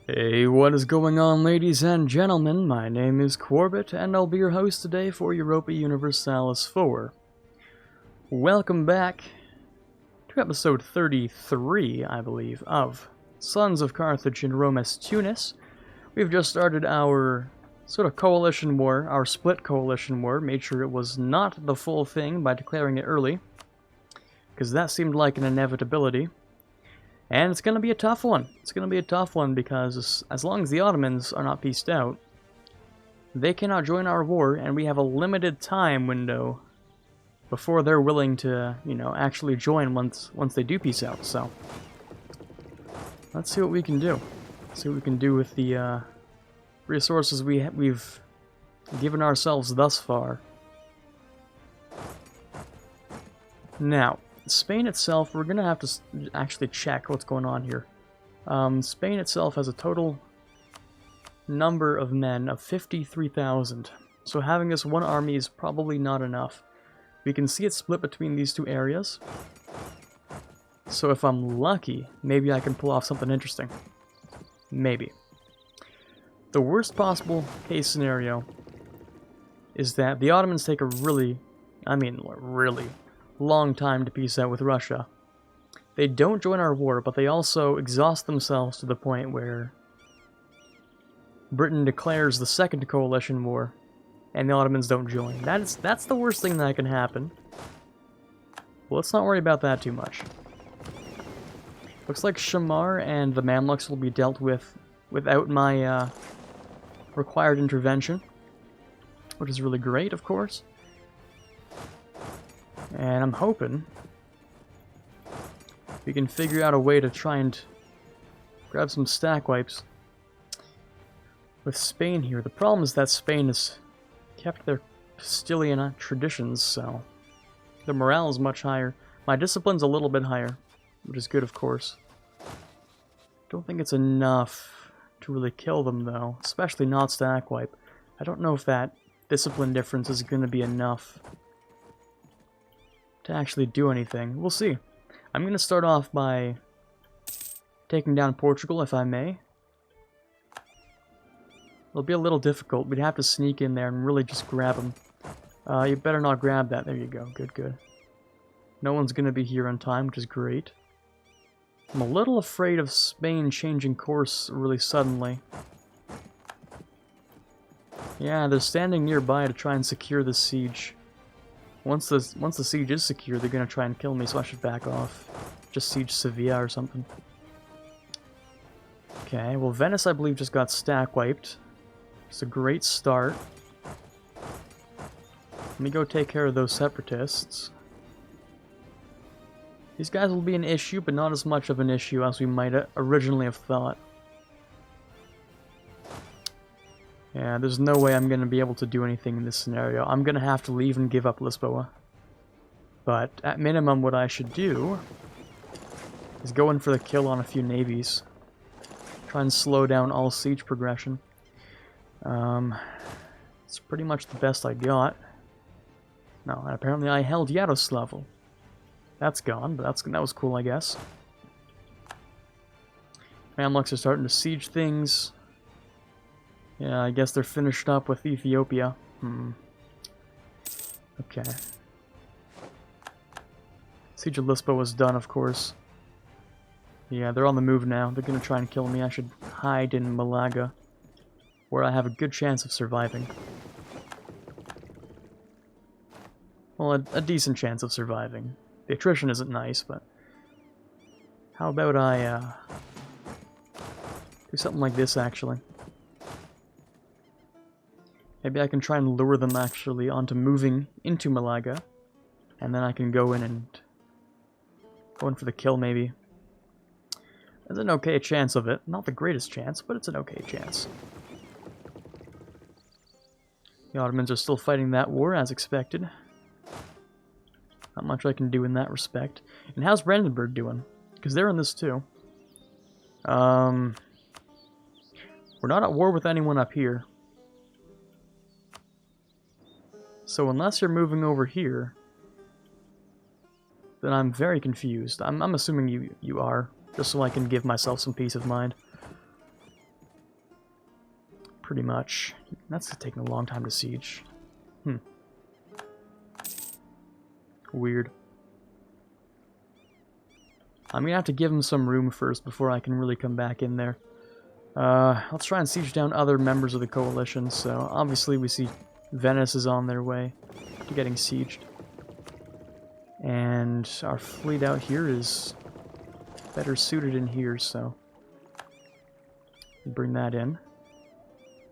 Hey, what is going on, ladies and gentlemen? My name is Quarbit, and I'll be your host today for Europa Universalis 4. Welcome back to episode 33, I believe, of Sons of Carthage and Romes Tunis. We've just started our sort of coalition war, our split coalition war, made sure it was not the full thing by declaring it early, because that seemed like an inevitability. And it's going to be a tough one. It's going to be a tough one because as long as the Ottomans are not pieced out, they cannot join our war, and we have a limited time window before they're willing to, actually join once they do piece out. So, let's see what we can do. See what we can do with the resources we've given ourselves thus far. Now, Spain itself, we're going to have to actually check what's going on here. Spain itself has a total number of men of 53,000. So having this one army is probably not enough. We can see it split between these two areas. So if I'm lucky, maybe I can pull off something interesting. Maybe. The worst possible case scenario is that the Ottomans take a really long time to peace out with Russia. They don't join our war, but they also exhaust themselves to the point where Britain declares the second coalition war, and the Ottomans don't join. That's the worst thing that can happen. Well, let's not worry about that too much. Looks like Shamar and the Mamluks will be dealt with without my required intervention, which is really great, of course. And I'm hoping we can figure out a way to try and grab some stack wipes with Spain here. The problem is that Spain has kept their Castilian traditions, so the morale is much higher. My discipline's a little bit higher, which is good, of course. Don't think it's enough to really kill them, though, especially not stack wipe. I don't know if that discipline difference is going to be enough to actually do anything. We'll see. I'm going to start off by taking down Portugal, if I may. It'll be a little difficult. We'd have to sneak in there and really just grab them. You better not grab that. There you go. Good, good. No one's going to be here on time, which is great. I'm a little afraid of Spain changing course really suddenly. Yeah, they're standing nearby to try and secure this siege. Once the siege is secure, they're gonna try and kill me, so I should back off. Just siege Sevilla or something. Okay, well Venice, I believe, just got stack wiped. It's a great start. Let me go take care of those separatists. These guys will be an issue, but not as much of an issue as we might originally have thought. Yeah, there's no way I'm going to be able to do anything in this scenario. I'm going to have to leave and give up Lisboa. But at minimum, what I should do is go in for the kill on a few navies. Try and slow down all siege progression. It's pretty much the best I got. No, and apparently I held Yaroslavl. That's gone, but that was cool, I guess. Mamluks are starting to siege things. Yeah, I guess they're finished up with Ethiopia. Okay. Siege of Lisbon was done, of course. Yeah, they're on the move now. They're gonna try and kill me. I should hide in Malaga, where I have a good chance of surviving. Well, a decent chance of surviving. The attrition isn't nice, but how about I do something like this, actually. Maybe I can try and lure them actually onto moving into Malaga, and then I can go in and go in for the kill, maybe. There's an okay chance of it. Not the greatest chance, but it's an okay chance. The Ottomans are still fighting that war, as expected. Not much I can do in that respect. And how's Brandenburg doing? Because they're in this too. We're not at war with anyone up here. So unless you're moving over here, then I'm very confused. I'm assuming you are, just so I can give myself some peace of mind. Pretty much. That's taking a long time to siege. Weird. I'm gonna have to give him some room first before I can really come back in there. Let's try and siege down other members of the coalition. So obviously we see Venice is on their way to getting sieged. And our fleet out here is better suited in here, so bring that in.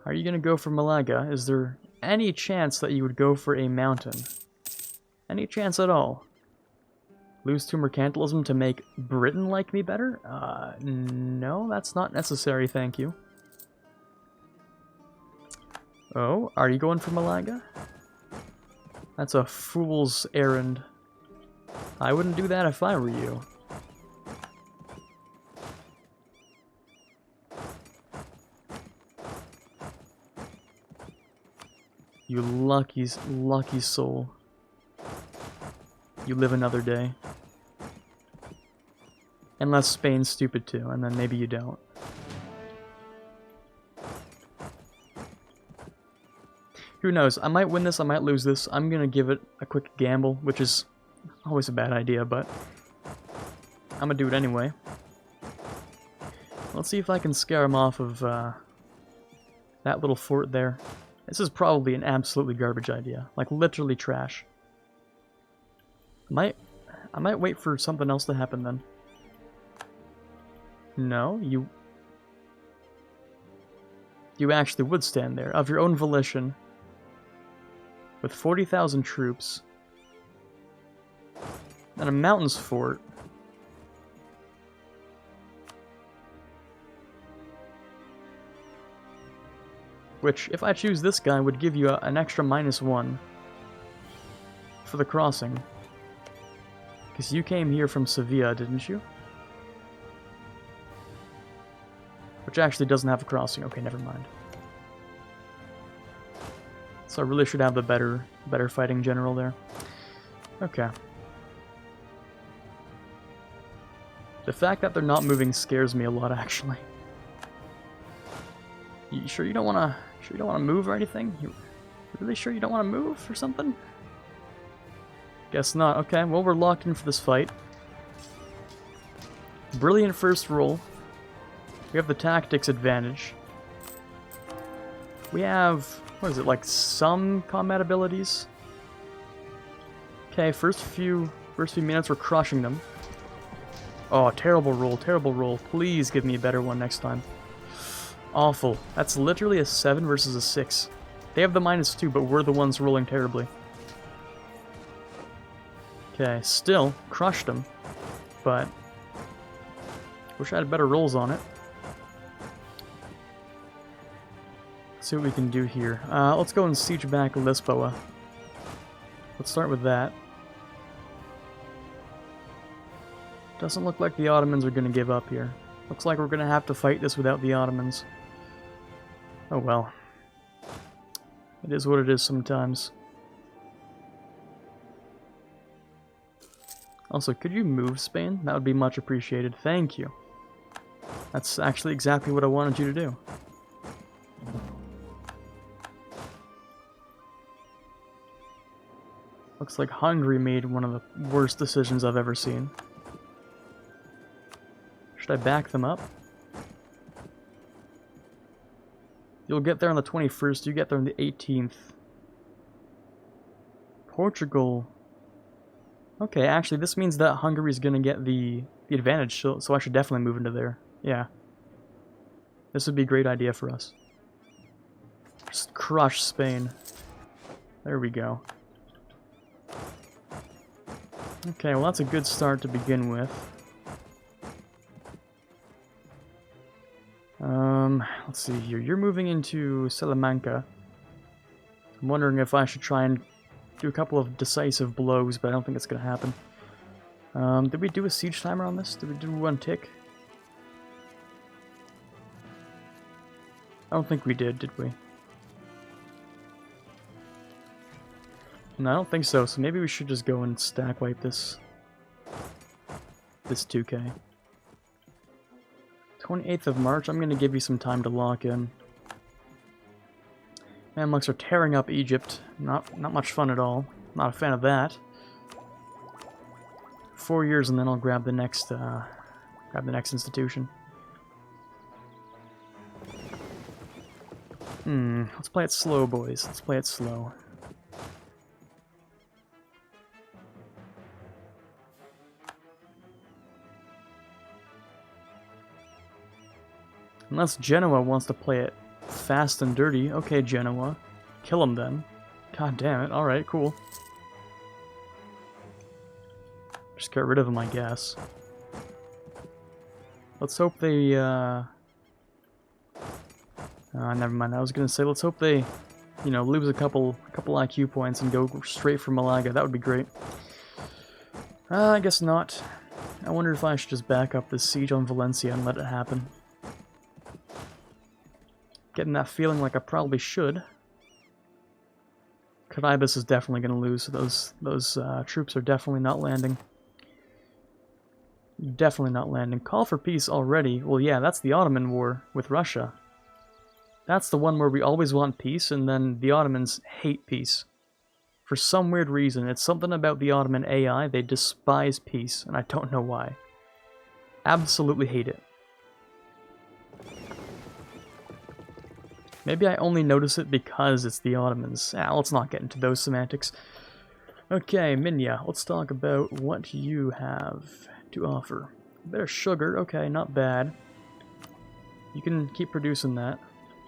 Are you going to go for Malaga? Is there any chance that you would go for a mountain? Any chance at all? Lose to mercantilism to make Britain like me better? No, that's not necessary, thank you. Oh, are you going for Malaga? That's a fool's errand. I wouldn't do that if I were you. You lucky soul. You live another day. Unless Spain's stupid too, and then maybe you don't. Who knows? I might win this, I might lose this. I'm gonna give it a quick gamble, which is always a bad idea, but I'm gonna do it anyway. Let's see if I can scare him off of that little fort there. This is probably an absolutely garbage idea. Like, literally trash. I might wait for something else to happen then. No, you actually would stand there, of your own volition, with 40,000 troops, and a mountains fort. Which, if I choose this guy, would give you an extra -1 for the crossing. Because you came here from Sevilla, didn't you? Which actually doesn't have a crossing. Okay, never mind. So I really should have the better fighting general there. Okay. The fact that they're not moving scares me a lot, actually. You sure you don't want to move or anything? You really sure you don't want to move or something? Guess not. Okay, well, we're locked in for this fight. Brilliant first roll. We have the tactics advantage. We have, what is it, like some combat abilities? Okay, first few minutes we're crushing them. Oh, terrible roll, terrible roll. Please give me a better one next time. Awful. That's literally a 7 versus a 6. They have the -2, but we're the ones rolling terribly. Okay, still crushed them, but wish I had better rolls on it. Let's see what we can do here. Let's go and siege back Lisboa. Let's start with that. Doesn't look like the Ottomans are going to give up here. Looks like we're going to have to fight this without the Ottomans. Oh well. It is what it is sometimes. Also, could you move Spain? That would be much appreciated. Thank you. That's actually exactly what I wanted you to do. Looks like Hungary made one of the worst decisions I've ever seen. Should I back them up? You'll get there on the 21st, you get there on the 18th. Portugal. Okay, actually this means that Hungary's gonna get the advantage, so I should definitely move into there. Yeah. This would be a great idea for us. Just crush Spain. There we go. Okay, well that's a good start to begin with. Let's see here. You're moving into Salamanca. I'm wondering if I should try and do a couple of decisive blows, but I don't think it's going to happen. Did we do a siege timer on this? Did we do 1 tick? I don't think we did we? No, I don't think so, so maybe we should just go and stack wipe this 2k. 28th of March, I'm going to give you some time to lock in. Mamluks are tearing up Egypt. Not much fun at all. Not a fan of that. 4 years and then I'll grab the next institution. Let's play it slow, boys. Let's play it slow. Unless Genoa wants to play it fast and dirty. Okay, Genoa. Kill him then. God damn it. Alright, cool. Just get rid of him, I guess. Let's hope they, never mind. I was gonna say, let's hope they, you know, lose a couple IQ points and go straight for Malaga. That would be great. I guess not. I wonder if I should just back up this siege on Valencia and let it happen. Getting that feeling like I probably should. Carthage is definitely going to lose. Those troops are definitely not landing. Definitely not landing. Call for peace already. Well, yeah, that's the Ottoman War with Russia. That's the one where we always want peace, and then the Ottomans hate peace. For some weird reason, it's something about the Ottoman AI. They despise peace, and I don't know why. Absolutely hate it. Maybe I only notice it because it's the Ottomans. Let's not get into those semantics. Okay, Minya, let's talk about what you have to offer. There's sugar, okay, not bad. You can keep producing that.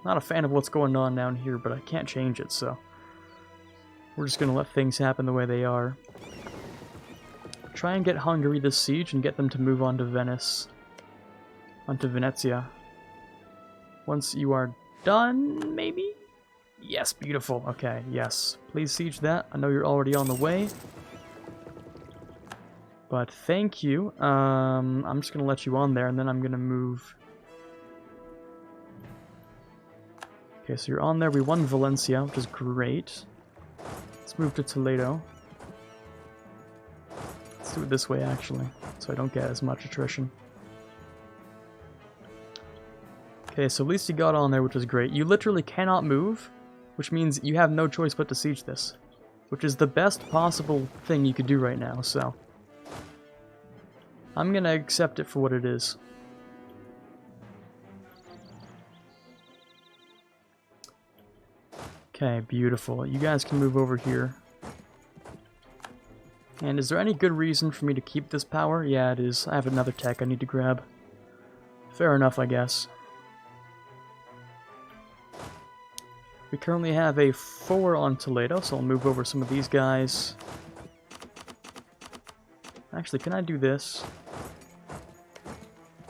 Not a fan of what's going on down here, but I can't change it, so we're just gonna let things happen the way they are. Try and get Hungary this siege and get them to move on to Venice. Onto Venezia. Once you are done, maybe? Yes, beautiful. Okay, yes. Please siege that. I know you're already on the way. But thank you. I'm just going to let you on there, and then I'm going to move. Okay, so you're on there. We won Valencia, which is great. Let's move to Toledo. Let's do it this way, actually, so I don't get as much attrition. Okay, so at least you got on there, which is great. You literally cannot move, which means you have no choice but to siege this, which is the best possible thing you could do right now, so I'm gonna accept it for what it is. Okay, beautiful. You guys can move over here. And is there any good reason for me to keep this power? Yeah, it is. I have another tech I need to grab. Fair enough, I guess. We currently have a 4 on Toledo, so I'll move over some of these guys. Actually, can I do this?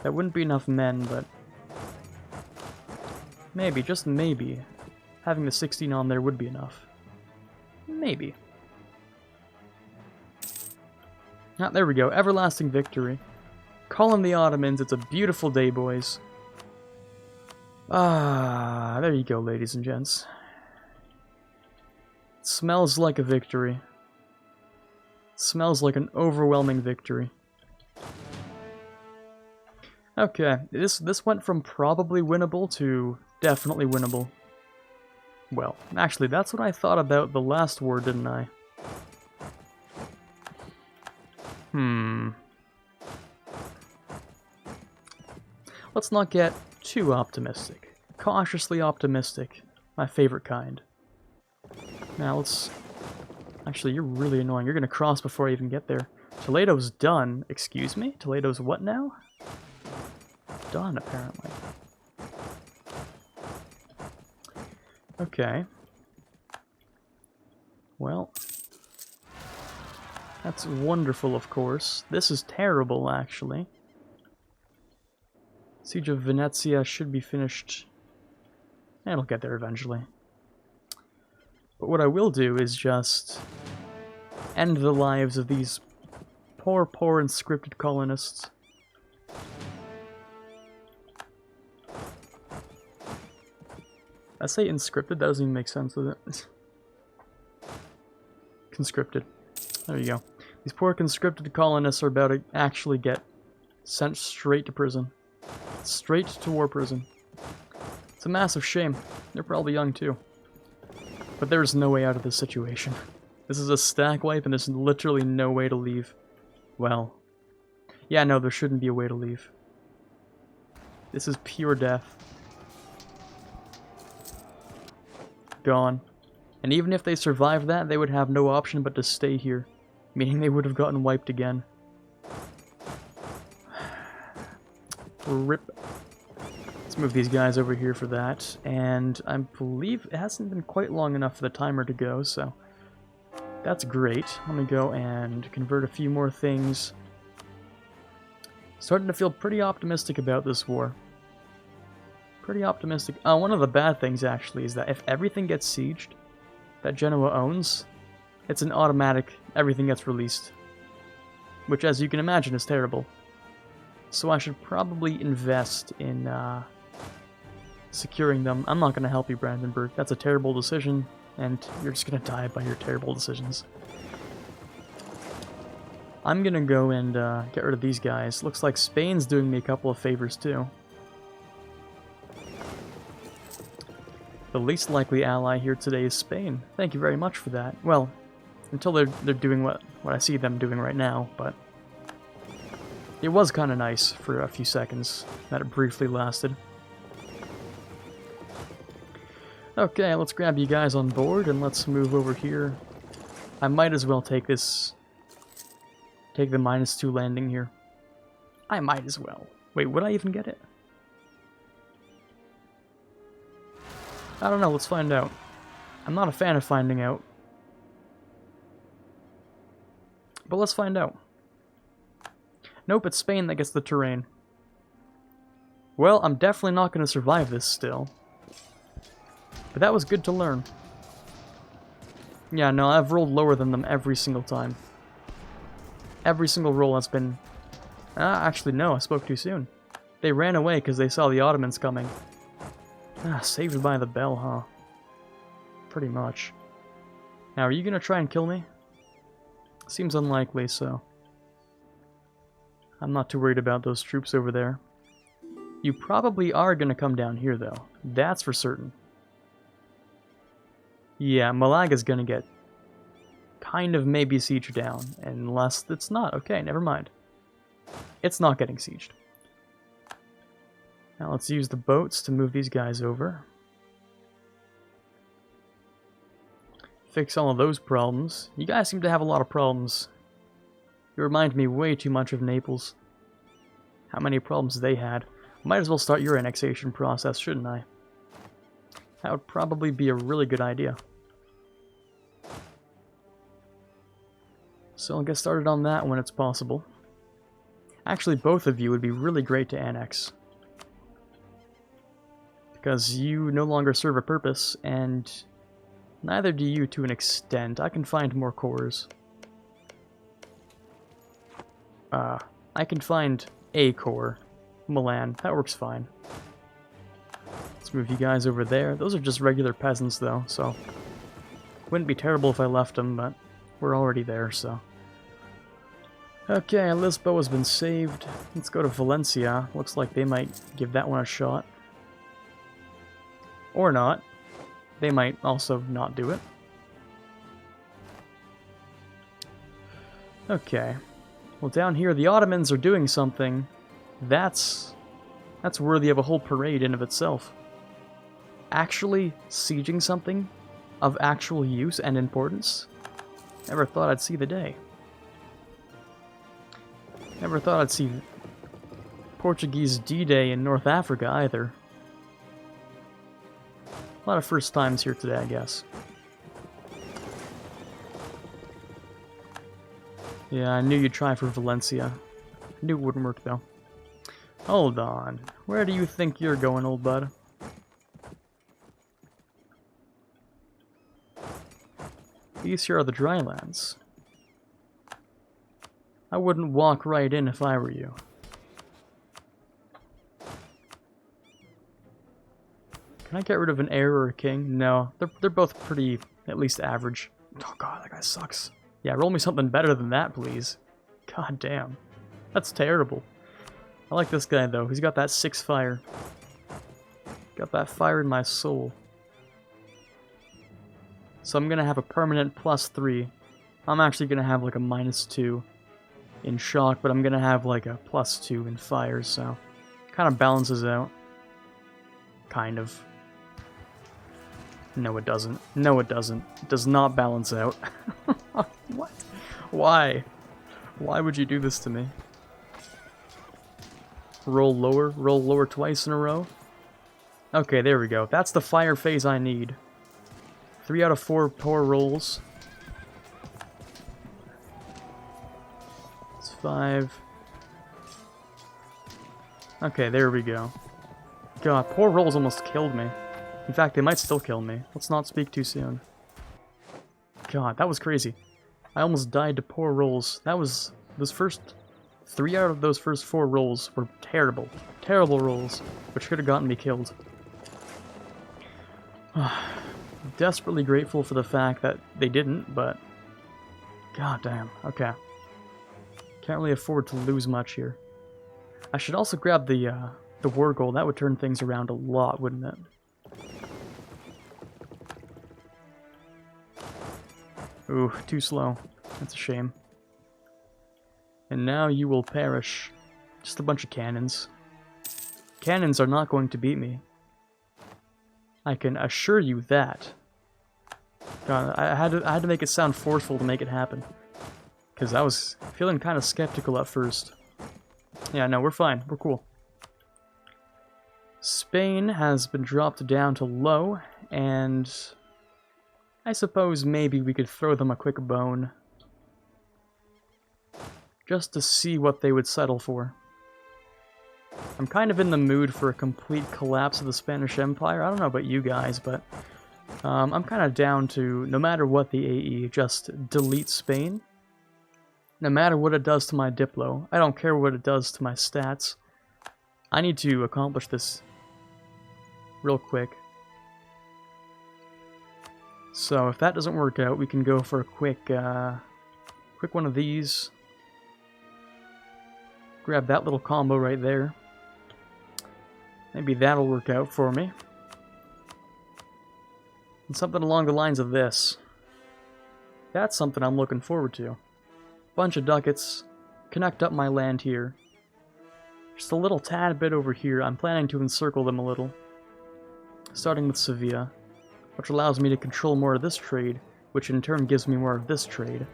That wouldn't be enough men, but maybe, just maybe, having the 16 on there would be enough. Maybe. Ah, there we go. Everlasting victory. Call in the Ottomans. It's a beautiful day, boys. Ah, there you go, ladies and gents. It smells like a victory. It smells like an overwhelming victory. Okay, this went from probably winnable to definitely winnable. Well, actually, that's what I thought about the last war, didn't I? Let's not get too optimistic. Cautiously optimistic. My favorite kind. Now let's... Actually, you're really annoying. You're gonna cross before I even get there. Toledo's done. Excuse me? Toledo's what now? Done, apparently. Okay. Well... That's wonderful, of course. This is terrible, actually. Siege of Venezia should be finished. It'll get there eventually. But what I will do is just end the lives of these poor inscripted colonists. I say inscripted, that doesn't even make sense, does it? Conscripted. There you go. These poor conscripted colonists are about to actually get sent straight to prison. Straight to war prison. It's a massive shame. They're probably young too. But there's no way out of this situation. This is a stack wipe and there's literally no way to leave. Well, yeah, no, there shouldn't be a way to leave. This is pure death. Gone. And even if they survived that, they would have no option but to stay here, meaning they would have gotten wiped again. RIP. Let's move these guys over here for that, and I believe it hasn't been quite long enough for the timer to go, so that's great. Let me go and convert a few more things. Starting to feel pretty optimistic about this war. Pretty optimistic. One of the bad things, actually, is that if everything gets sieged that Genoa owns, it's an automatic everything gets released. Which, as you can imagine, is terrible. So I should probably invest in securing them. I'm not going to help you, Brandenburg. That's a terrible decision, and you're just going to die by your terrible decisions. I'm going to go and get rid of these guys. Looks like Spain's doing me a couple of favors, too. The least likely ally here today is Spain. Thank you very much for that. Well, until they're doing what I see them doing right now, but it was kind of nice for a few seconds that it briefly lasted. Okay, let's grab you guys on board and let's move over here. I might as well take the -2 landing here. I might as well. Wait, would I even get it? I don't know, let's find out. I'm not a fan of finding out. But let's find out. Nope, it's Spain that gets the terrain. Well, I'm definitely not going to survive this still. But that was good to learn. Yeah, no, I've rolled lower than them every single time. Every single roll has been... actually, no, I spoke too soon. They ran away because they saw the Ottomans coming. Saved by the bell, huh? Pretty much. Now, are you going to try and kill me? Seems unlikely, so... I'm not too worried about those troops over there. You probably are going to come down here, though. That's for certain. Yeah, Malaga's going to get kind of maybe sieged down, unless it's not. Okay, never mind. It's not getting sieged. Now let's use the boats to move these guys over. Fix all of those problems. You guys seem to have a lot of problems. You remind me way too much of Naples. How many problems they had. Might as well start your annexation process, shouldn't I? That would probably be a really good idea. So I'll get started on that when it's possible. Actually, both of you would be really great to annex. Because you no longer serve a purpose, and neither do you to an extent. I can find more cores. I can find a core. Milan, that works fine. Let's move you guys over there. Those are just regular peasants, though, so... Wouldn't be terrible if I left them, but we're already there, so... Okay, Lisboa has been saved. Let's go to Valencia. Looks like they might give that one a shot. Or not. They might also not do it. Okay. Well, down here, the Ottomans are doing something that's worthy of a whole parade in of itself. Actually sieging something of actual use and importance? Never thought I'd see the day. Never thought I'd see Portuguese D-Day in North Africa either. A lot of first times here today, I guess. Yeah, I knew you'd try for Valencia. I knew it wouldn't work, though. Hold on. Where do you think you're going, old bud? These here are the drylands. I wouldn't walk right in if I were you. Can I get rid of an heir or a king? No, they're both pretty, at least average. Oh god, that guy sucks. Yeah, roll me something better than that, please. God damn. That's terrible. I like this guy, though. He's got that 6 fire. Got that fire in my soul. So I'm gonna have a permanent +3. I'm actually gonna have like a -2 in shock, but I'm gonna have like a +2 in fire, so kind of balances out. Kind of. No, it doesn't. No, it doesn't. It does not balance out. What? Why? Why would you do this to me? Roll lower twice in a row. Okay, there we go. That's the fire phase I need. 3 out of 4 poor rolls. It's 5. Okay, there we go. God, poor rolls almost killed me. In fact, they might still kill me. Let's not speak too soon. God, that was crazy. I almost died to poor rolls. That was... those first... 3 out of those first 4 rolls were terrible. Terrible rolls, which could have gotten me killed. Desperately grateful for the fact that they didn't, but... God damn, okay. Can't really afford to lose much here. I should also grab the war goal. That would turn things around a lot, wouldn't it? Ooh, too slow. That's a shame. And now you will perish. Just a bunch of cannons. Cannons are not going to beat me. I can assure you that. God, I had to make it sound forceful to make it happen. Because I was feeling kind of skeptical at first. Yeah, no, we're fine. We're cool. Spain has been dropped down to low, and I suppose maybe we could throw them a quick bone. Just to see what they would settle for. I'm kind of in the mood for a complete collapse of the Spanish Empire. I don't know about you guys, but I'm kind of down to, no matter what the AE, just delete Spain. No matter what it does to my Diplo. I don't care what it does to my stats. I need to accomplish this real quick. So if that doesn't work out, we can go for a quick one of these. Grab that little combo right there. Maybe that'll work out for me. And something along the lines of this. That's something I'm looking forward to. Bunch of ducats. Connect up my land here. Just a little tad bit over here. I'm planning to encircle them a little. Starting with Sevilla, which allows me to control more of this trade, which in turn gives me more of this trade.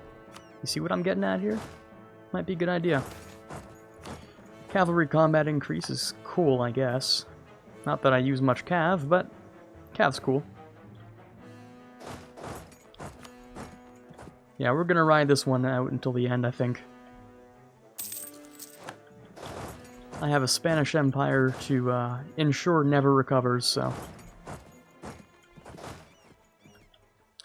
You see what I'm getting at here? Might be a good idea. Cavalry combat increase is cool, I guess. Not that I use much cav, but cav's cool. Yeah, we're gonna ride this one out until the end, I think. I have a Spanish Empire to ensure never recovers, so...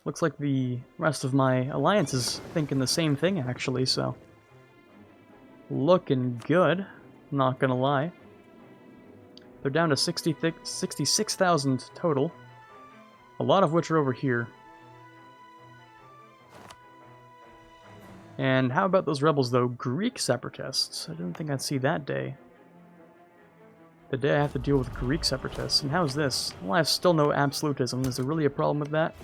Looks like the rest of my alliance is thinking the same thing, actually, so... Looking good, not gonna lie. They're down to 66,000 total, a lot of which are over here. And how about those rebels, though? Greek separatists. I didn't think I'd see that day. The day I have to deal with Greek separatists. And how's this? Well, I have still no absolutism. Is there really a problem with that?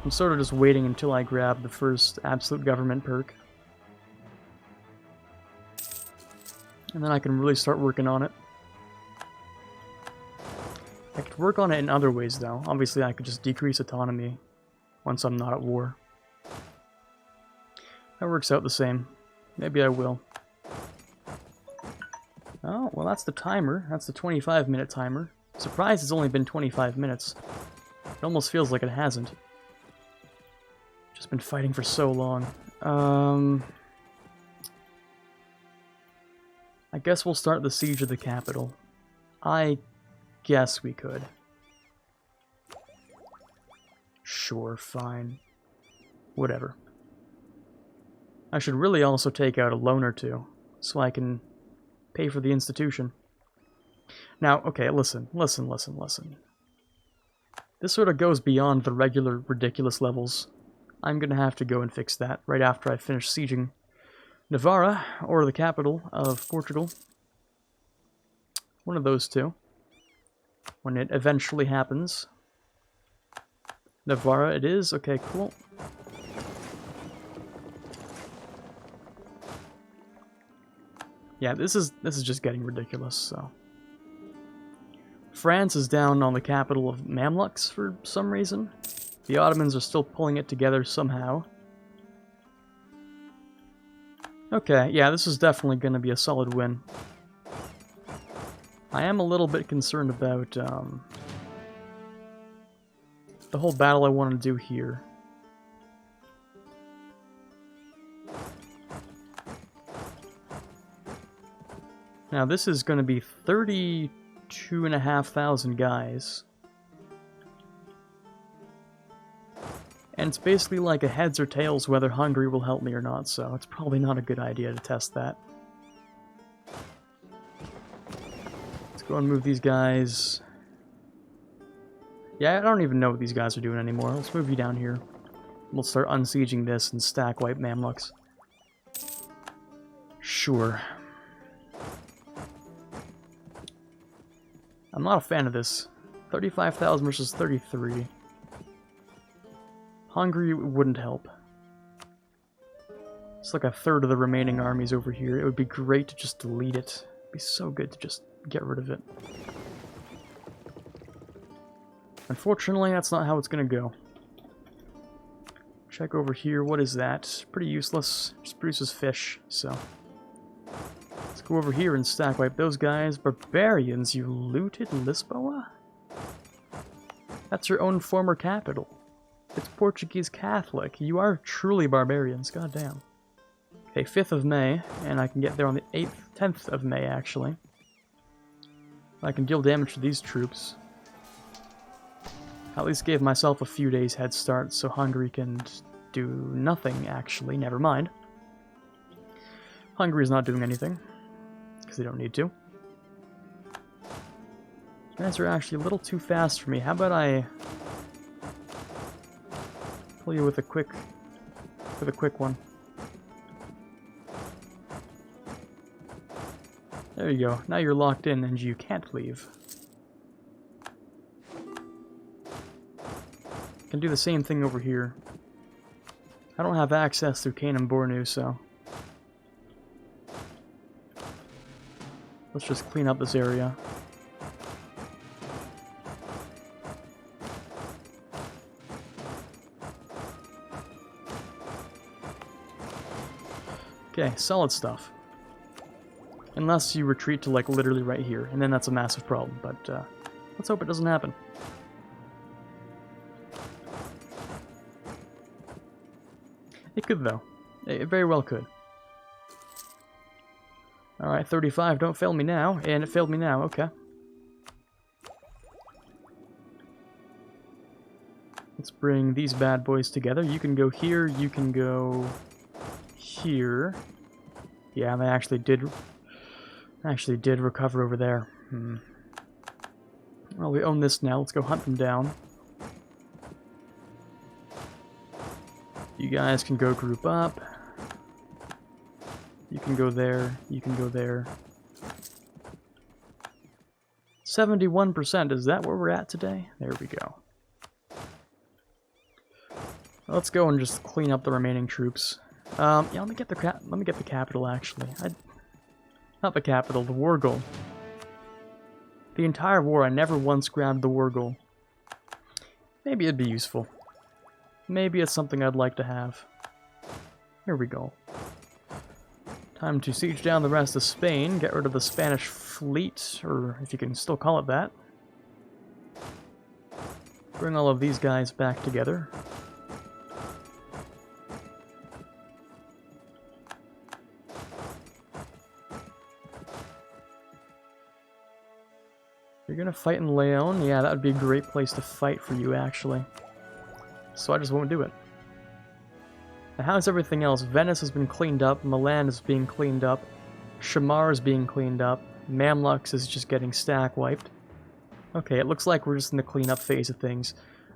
I'm sort of just waiting until I grab the first absolute government perk. And then I can really start working on it. I could work on it in other ways, though. Obviously, I could just decrease autonomy once I'm not at war. That works out the same. Maybe I will. Oh, well that's the timer. That's the 25-minute timer. Surprised it's only been 25 minutes. It almost feels like it hasn't. Just been fighting for so long. I guess we'll start the siege of the capital. I guess we could. Sure, fine. Whatever. I should really also take out a loan or two, so I can pay for the institution. Now, okay, listen. This sort of goes beyond the regular ridiculous levels. I'm gonna have to go and fix that right after I finish sieging Navarra, or the capital of Portugal. One of those two. When it eventually happens. Navarra it is? Okay, cool. Yeah, this is just getting ridiculous, so. France is down on the capital of Mamluks for some reason. The Ottomans are still pulling it together somehow. Okay, yeah, this is definitely going to be a solid win. I am a little bit concerned about the whole battle I want to do here. Now this is going to be 32,500 guys. And it's basically like a heads or tails whether Hungary will help me or not, so it's probably not a good idea to test that. Let's go and move these guys. Yeah, I don't even know what these guys are doing anymore. Let's move you down here. We'll start unsieging this and stack wipe Mamluks. Sure. I'm not a fan of this. 35,000 versus 33. Hungary wouldn't help. It's like a third of the remaining armies over here. It would be great to just delete it. It'd be so good to just get rid of it. Unfortunately, that's not how it's gonna go. Check over here. What is that? Pretty useless. Just produces fish, so. Let's go over here and stack wipe those guys. Barbarians, you looted Lisboa? That's your own former capital. It's Portuguese Catholic. You are truly barbarians, goddamn. Okay, 5th of May, and I can get there on the 10th of May, actually. I can deal damage to these troops. At least gave myself a few days head start, so Hungary can do nothing, actually. Never mind. Hungary's not doing anything, because they don't need to. You guys are actually a little too fast for me. How about I pull you with a quick one? There you go. Now you're locked in and you can't leave. Can do the same thing over here. I don't have access through Kanem Bornu, so let's just clean up this area. Okay, solid stuff. Unless you retreat to, like, literally right here, and then that's a massive problem, but let's hope it doesn't happen. It could, though. It very well could. Alright, 35, don't fail me now, and it failed me now, okay. Let's bring these bad boys together. You can go here, you can go here. Yeah, they actually did recover over there. Well, we own this now. Let's go hunt them down. You guys can go group up. You can go there. You can go there. 71%. Is that where we're at today? There we go. Let's go and just clean up the remaining troops. Yeah, let me get the capital actually. Not the capital, the war goal. The entire war, I never once grabbed the war goal. Maybe it'd be useful. Maybe it's something I'd like to have. Here we go. Time to siege down the rest of Spain, get rid of the Spanish fleet, or if you can still call it that. Bring all of these guys back together. You're gonna fight in Leon? Yeah, that would be a great place to fight for you, actually. So I just won't do it. Now, how's everything else? Venice has been cleaned up, Milan is being cleaned up, Shamar is being cleaned up, Mamluks is just getting stack wiped. Okay, it looks like we're just in the cleanup phase of things.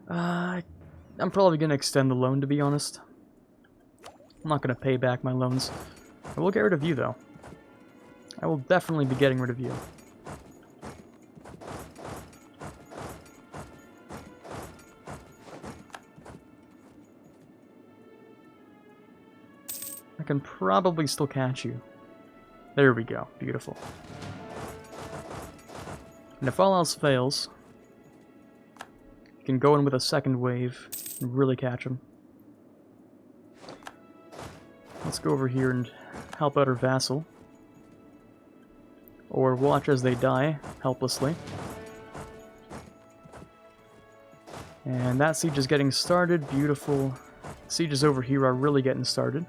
I'm probably gonna extend the loan, to be honest. I'm not gonna pay back my loans. I will get rid of you, though. I will definitely be getting rid of you. can probably still catch you. There we go. Beautiful. And if all else fails, you can go in with a second wave and really catch them. Let's go over here and help out our vassal. Or watch as they die, helplessly. And that siege is getting started. Beautiful. Sieges over here are really getting started.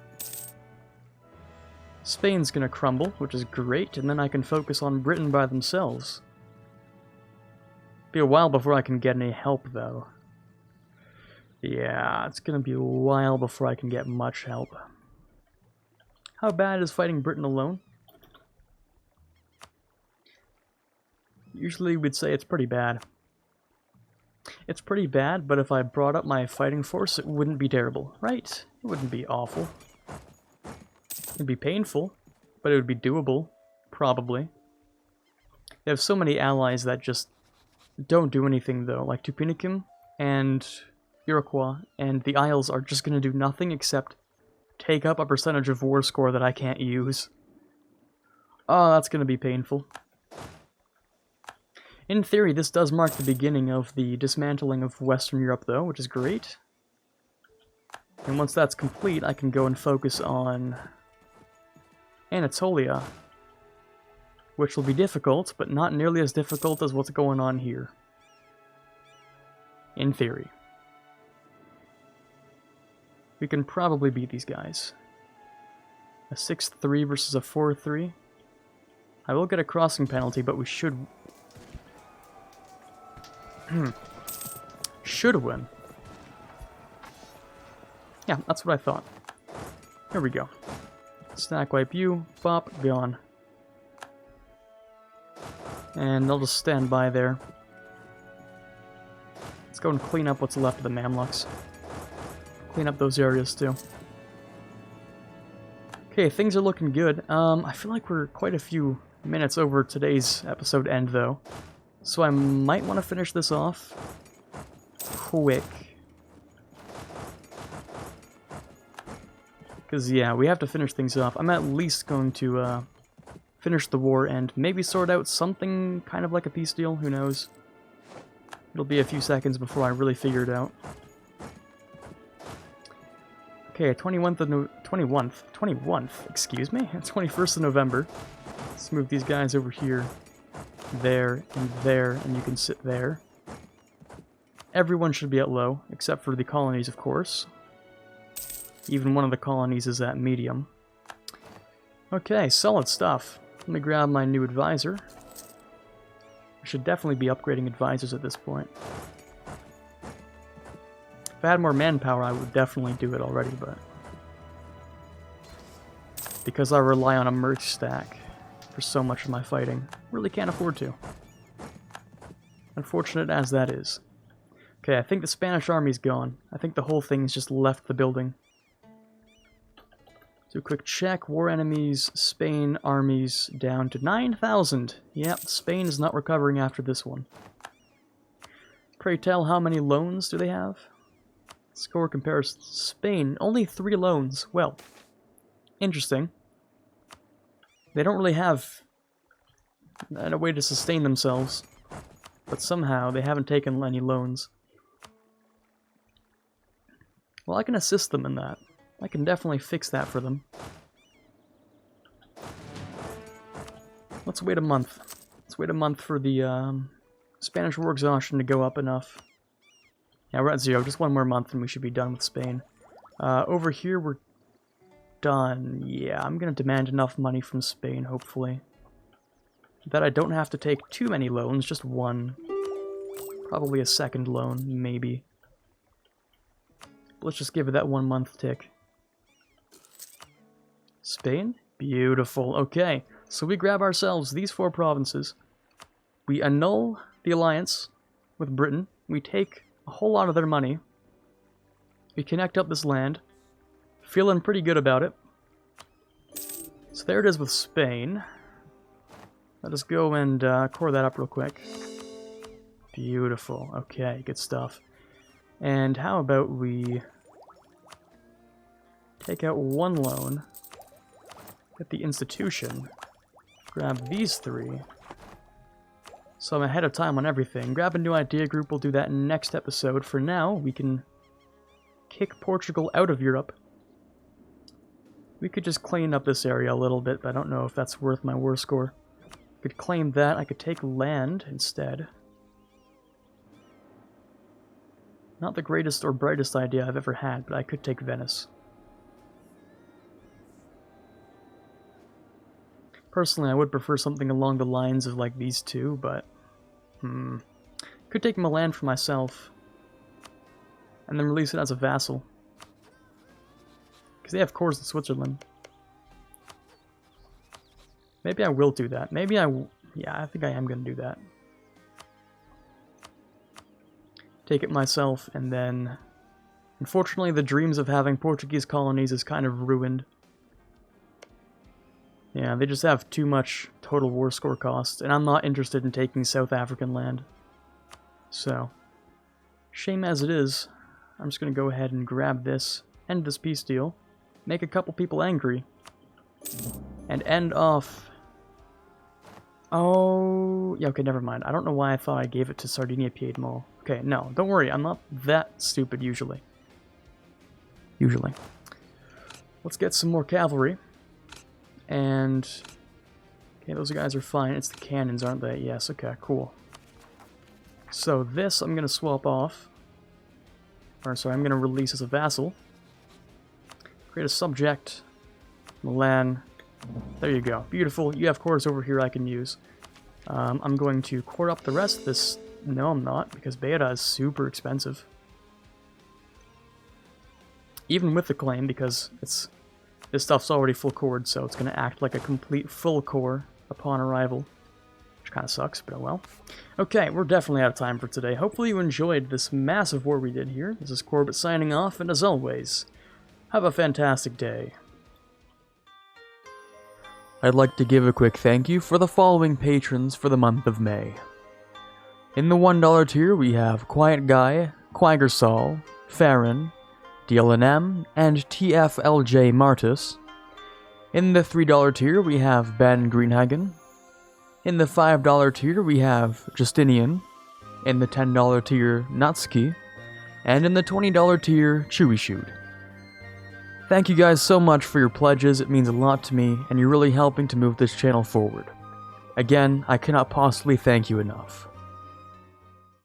Spain's gonna crumble, which is great, and then I can focus on Britain by themselves. Be a while before I can get any help, though. Yeah, it's gonna be a while before I can get much help. How bad is fighting Britain alone? Usually we'd say it's pretty bad. It's pretty bad, but if I brought up my fighting force, it wouldn't be terrible, right? It wouldn't be awful. It'd be painful, but it would be doable, probably. They have so many allies that just don't do anything, though, like Tupiniquim and Iroquois, and the Isles are just going to do nothing except take up a percentage of war score that I can't use. Oh, that's going to be painful. In theory, this does mark the beginning of the dismantling of Western Europe, though, which is great. And once that's complete, I can go and focus on Anatolia, which will be difficult, but not nearly as difficult as what's going on here. In theory. We can probably beat these guys. A 6-3 versus a 4-3. I will get a crossing penalty, but we should... should win. Yeah, that's what I thought. Here we go. Snack wipe you, bop, gone. And I'll just stand by there. Let's go and clean up what's left of the Mamluks. Clean up those areas too. Okay, things are looking good. I feel like we're quite a few minutes over today's episode end though. So I might want to finish this off quick. Because, yeah, we have to finish things off. I'm at least going to finish the war and maybe sort out something kind of like a peace deal. Who knows? It'll be a few seconds before I really figure it out. Okay, 21st, excuse me? 21st of November. Let's move these guys over here. There, and you can sit there. Everyone should be at low, except for the colonies, of course. Even one of the colonies is at medium. Okay, solid stuff. Let me grab my new advisor. I should definitely be upgrading advisors at this point. If I had more manpower, I would definitely do it already, but... because I rely on a merc stack for so much of my fighting, really can't afford to. Unfortunate as that is. Okay, I think the Spanish army's gone. I think the whole thing's just left the building. Do a quick check. War enemies, Spain armies down to 9,000. Yep, Spain is not recovering after this one. Pray tell, how many loans do they have? Score comparison. Spain, only 3 loans. Well, interesting. They don't really have a way to sustain themselves, but somehow they haven't taken any loans. Well, I can assist them in that. I can definitely fix that for them. Let's wait a month. Let's wait a month for the Spanish War exhaustion to go up enough. Yeah, we're at 0. Just one more month and we should be done with Spain. Over here we're done. Yeah, I'm going to demand enough money from Spain, hopefully. That I don't have to take too many loans, just one. Probably a second loan, maybe. Let's just give it that 1 month tick. Spain? Beautiful. Okay, so we grab ourselves these 4 provinces. We annul the alliance with Britain. We take a whole lot of their money. We connect up this land. Feeling pretty good about it. So there it is with Spain. Let us go and core that up real quick. Beautiful. Okay, good stuff. And how about we take out 1 loan Get the institution. Grab these 3. So I'm ahead of time on everything. Grab a new idea group, we'll do that next episode. For now, we can kick Portugal out of Europe. We could just clean up this area a little bit, but I don't know if that's worth my war score. I could claim that, I could take land instead. Not the greatest or brightest idea I've ever had, but I could take Venice. Personally, I would prefer something along the lines of like these 2, but... Could take Milan for myself. And then release it as a vassal. Because they have cores in Switzerland. Maybe I will do that. Maybe yeah, I think I am going to do that. Take it myself, and then... Unfortunately, the dreams of having Portuguese colonies is kind of ruined. Yeah, they just have too much total war score cost, and I'm not interested in taking South African land. So, shame as it is, I'm just going to go ahead and grab this, end this peace deal, make a couple people angry, and end off... Oh, yeah, okay, never mind. I don't know why I thought I gave it to Sardinia Piedmont. Okay, no, don't worry, I'm not that stupid usually. Let's get some more cavalry. And... Okay, those guys are fine. It's the cannons, aren't they? Yes, okay, cool. So this I'm going to swap off. Or sorry, I'm going to release as a vassal. Create a subject. Milan. There you go. Beautiful. You have cores over here I can use. I'm going to core up the rest of this. No, I'm not, because Beira is super expensive. Even with the claim, because it's this stuff's already full cored, so it's going to act like a complete full core upon arrival. Which kind of sucks, but oh well. Okay, we're definitely out of time for today. Hopefully you enjoyed this massive war we did here. This is Quarbit signing off, and as always, have a fantastic day. I'd like to give a quick thank you for the following patrons for the month of May. In the $1 tier, we have Quiet Guy, Quagersol, Farron, DLNM, and TFLJ Martus. In the $3 tier, we have Ben Greenhagen. In the $5 tier, we have Justinian. In the $10 tier, Natsuki. And in the $20 tier, Chewy Shoot. Thank you guys so much for your pledges, it means a lot to me, and you're really helping to move this channel forward. Again, I cannot possibly thank you enough.